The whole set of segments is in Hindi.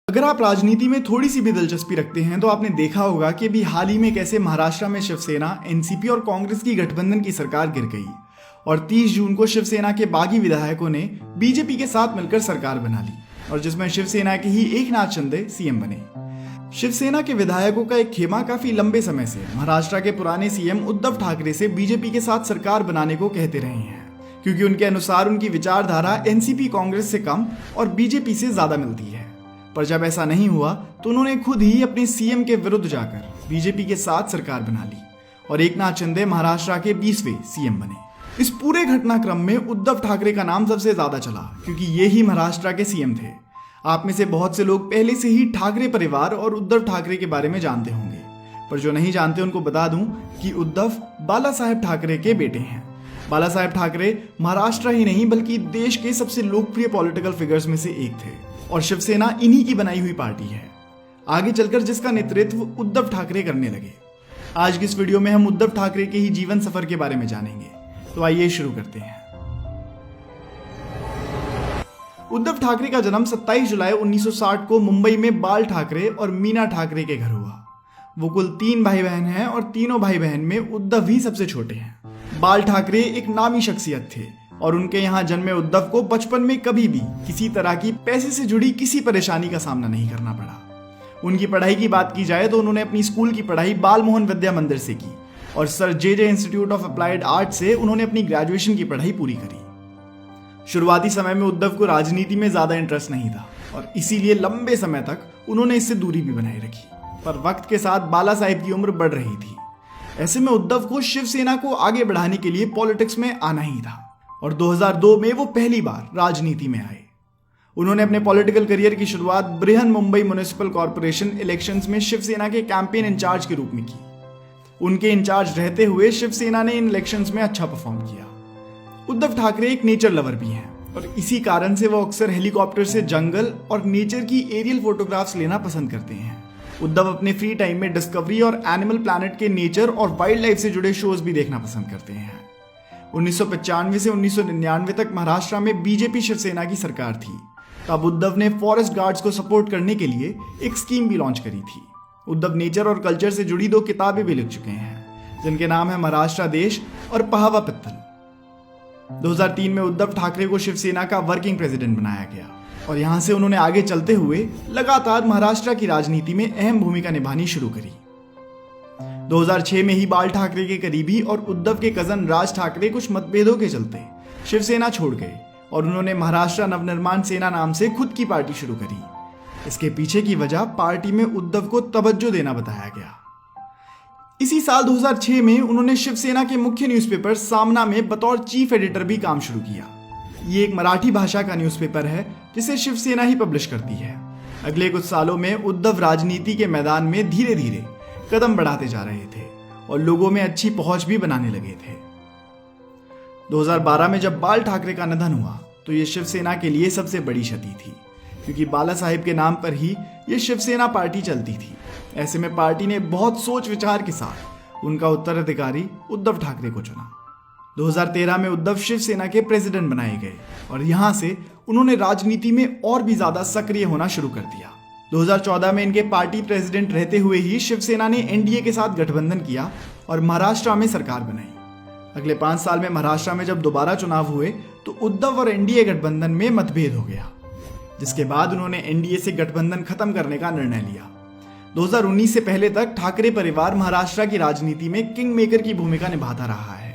अगर आप राजनीति में थोड़ी सी भी दिलचस्पी रखते हैं तो आपने देखा होगा कि अभी हाल ही में कैसे महाराष्ट्र में शिवसेना, एनसीपी और कांग्रेस की गठबंधन की सरकार गिर गई और 30 जून को शिवसेना के बागी विधायकों ने बीजेपी के साथ मिलकर सरकार बना ली और जिसमें शिवसेना के ही एकनाथ शिंदे सीएम बने। शिवसेना के विधायकों का एक खेमा काफी लंबे समय से महाराष्ट्र के पुराने सीएम उद्धव ठाकरे से बीजेपी के साथ सरकार बनाने को कहते रहे हैं, क्योंकि उनके अनुसार उनकी विचारधारा एनसीपी कांग्रेस से कम और बीजेपी से ज्यादा मिलती है। पर जब ऐसा नहीं हुआ तो उन्होंने खुद ही अपने सीएम के विरुद्ध जाकर बीजेपी के साथ सरकार बना ली और एकनाथ शिंदे महाराष्ट्र के 20वें सीएम बने। इस पूरे घटनाक्रम में उद्धव ठाकरे का नाम सबसे ज्यादा चला क्योंकि ये ही महाराष्ट्र के सीएम थे। आप में से बहुत से लोग पहले से ही ठाकरे परिवार और उद्धव ठाकरे के बारे में जानते होंगे, पर जो नहीं जानते उनको बता दूं कि उद्धव बाला साहेब ठाकरे के बेटे हैं। बाला साहेब ठाकरे महाराष्ट्र ही नहीं बल्कि देश के सबसे लोकप्रिय पॉलिटिकल फिगर्स में से एक थे और शिवसेना इन्हीं की बनाई हुई पार्टी है, आगे चलकर जिसका नेतृत्व उद्धव ठाकरे करने लगे। आज की इस वीडियो में हम उद्धव ठाकरे के ही जीवन सफर के बारे में जानेंगे, तो आइए शुरू करते हैं। उद्धव ठाकरे का जन्म 27 जुलाई 1960 को मुंबई में बाल ठाकरे और मीना ठाकरे के घर हुआ। वो कुल 3 भाई बहन हैं और तीनों भाई बहन में उद्धव ही सबसे छोटे हैं। बाल ठाकरे एक नामी शख्सियत थे और उनके यहाँ जन्मे उद्धव को बचपन में कभी भी किसी तरह की पैसे से जुड़ी किसी परेशानी का सामना नहीं करना पड़ा। उनकी पढ़ाई की बात की जाए तो उन्होंने अपनी स्कूल की पढ़ाई बाल मोहन विद्या मंदिर से की और sir J institute of applied art से उन्होंने अपनी ग्रेजुएशन की पढ़ाई पूरी करी। शुरुआती समय में उद्धव को राजनीति में ज्यादा इंटरेस्ट नहीं था और इसीलिए लंबे समय तक उन्होंने इससे दूरी भी बनाए रखी, पर वक्त के साथ बाला साहेब की उम्र बढ़ रही थी। ऐसे में उद्धव को शिवसेना को आगे बढ़ाने के लिए पॉलिटिक्स में आना ही था और 2002 में वो पहली बार राजनीति में आए। उन्होंने अपने पॉलिटिकल करियर की शुरुआत Brihan Mumbai municipal corporation elections में शिवसेना के कैंपेन इंचार्ज के रूप में की। उनके इंचार्ज रहते हुए शिवसेना ने इन इलेक्शंस में अच्छा परफॉर्म किया। उद्धव ठाकरे एक नेचर लवर भी हैं और इसी कारण से वो अक्सर हेलीकॉप्टर से जंगल और नेचर की एरियल फोटोग्राफ्स लेना पसंद करते हैं। उद्धव अपने फ्री टाइम में डिस्कवरी और एनिमल प्लैनेट के नेचर और वाइल्ड लाइफ से जुड़े शोज भी देखना पसंद करते हैं। 1995 से 1999 तक महाराष्ट्र में बीजेपी शिवसेना की सरकार थी। तब उद्धव ने फॉरेस्ट गार्ड्स को सपोर्ट करने के लिए एक स्कीम भी लॉन्च करी थी। उद्धव नेचर और कल्चर से जुड़ी 2 किताबें भी लिख चुके हैं जिनके नाम है महाराष्ट्र देश और पहावा पित्तल। 2003 में उद्धव ठाकरे को शिवसेना का वर्किंग प्रेसिडेंट बनाया गया और यहां से उन्होंने आगे चलते हुए लगातार महाराष्ट्र की राजनीति में अहम भूमिका निभानी शुरू करी। 2006 में ही बाल ठाकरे के करीबी और उद्धव के कजन राज ठाकरे कुछ मतभेदों के चलते शिवसेना छोड़ गए और उन्होंने महाराष्ट्र नवनिर्माण सेना नाम से खुद की पार्टी शुरू करी। इसके पीछे की वजह पार्टी में उद्धव को तवज्जो देना बताया गया। इसी साल 2006 में उन्होंने शिवसेना के मुख्य न्यूज़पेपर सामना में बतौर चीफ एडिटर भी काम शुरू किया। ये एक मराठी भाषा का न्यूज़पेपर है जिसे शिवसेना ही पब्लिश करती है। अगले कुछ सालों में उद्धव राजनीति के मैदान में धीरे धीरे कदम बढ़ाते जा रहे थे और लोगों में अच्छी पहुंच भी बनाने लगे थे। 2012 में जब बाल ठाकरे का निधन हुआ तो ये शिवसेना के लिए सबसे बड़ी क्षति थी, क्योंकि बाला साहेब के नाम पर ही ये शिवसेना पार्टी चलती थी। ऐसे में पार्टी ने बहुत सोच विचार के साथ उनका उत्तराधिकारी उद्धव ठाकरे को चुना। 2013 में उद्धव शिवसेना के प्रेसिडेंट बनाए गए और यहां से उन्होंने राजनीति में और भी ज्यादा सक्रिय होना शुरू कर दिया। 2014 में इनके पार्टी प्रेसिडेंट रहते हुए ही शिवसेना ने एनडीए के साथ गठबंधन किया और महाराष्ट्र में सरकार बनाई। अगले 5 साल में महाराष्ट्र में जब दोबारा चुनाव हुए तो उद्धव और एनडीए गठबंधन में मतभेद हो गया, जिसके बाद उन्होंने एनडीए से गठबंधन खत्म करने का निर्णय लिया। 2019 से पहले तक ठाकरे परिवार महाराष्ट्र की राजनीति में किंग मेकर की भूमिका निभाता रहा है,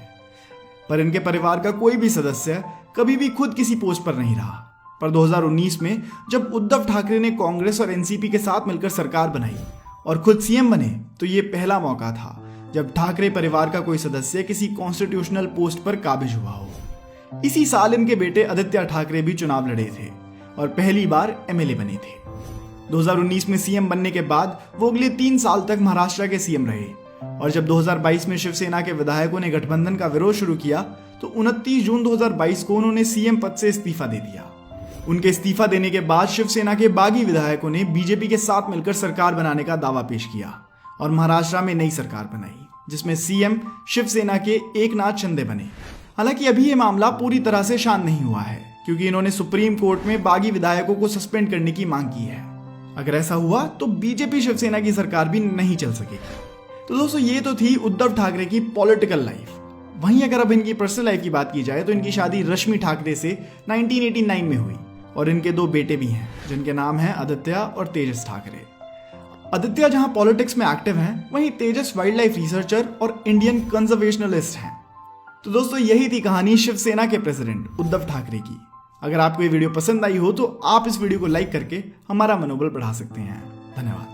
पर इनके परिवार का कोई भी सदस्य कभी भी खुद किसी पोस्ट पर नहीं रहा। पर 2019 में जब उद्धव ठाकरे ने कांग्रेस और एनसीपी के साथ मिलकर सरकार बनाई और खुद सीएम बने तो ये पहला मौका था जब ठाकरे परिवार का कोई सदस्य किसी कॉन्स्टिट्यूशनल पोस्ट पर काबिज हुआ हो। इसी साल इनके बेटे आदित्य ठाकरे भी चुनाव लड़े थे और पहली बार एमएलए बने थे। 2019 में सीएम बनने के बाद वो अगले 3 साल तक महाराष्ट्र के सीएम रहे और जब 2022 में शिवसेना के विधायकों ने गठबंधन का विरोध शुरू किया तो 29 जून 2022 को उन्होंने सीएम पद से इस्तीफा दे दिया। उनके इस्तीफा देने के बाद शिवसेना के बागी विधायकों ने बीजेपी के साथ मिलकर सरकार बनाने का दावा पेश किया और महाराष्ट्र में नई सरकार बनाई, जिसमें सीएम शिवसेना के एकनाथ शिंदे बने। हालांकि अभी ये मामला पूरी तरह से शांत नहीं हुआ है, क्योंकि इन्होंने सुप्रीम कोर्ट में बागी विधायकों को सस्पेंड करने की मांग की है अगर ऐसा हुआ तो बीजेपी शिवसेना की सरकार भी नहीं चल सकेगी। तो दोस्तों ये तो थी उद्धव ठाकरे की पॉलिटिकल लाइफ। वहीं अगर अब इनकी पर्सनल लाइफ की बात की जाए तो इनकी शादी रश्मि ठाकरे से 1989 में हुई और इनके 2 बेटे भी हैं जिनके नाम हैं आदित्य और तेजस ठाकरे। आदित्य जहां पॉलिटिक्स में एक्टिव हैं, वहीं तेजस वाइल्ड लाइफ रिसर्चर और इंडियन कंजर्वेशनलिस्ट हैं। तो दोस्तों यही थी कहानी शिवसेना के प्रेसिडेंट उद्धव ठाकरे की। अगर आपको ये वीडियो पसंद आई हो तो आप इस वीडियो को लाइक करके हमारा मनोबल बढ़ा सकते हैं। धन्यवाद।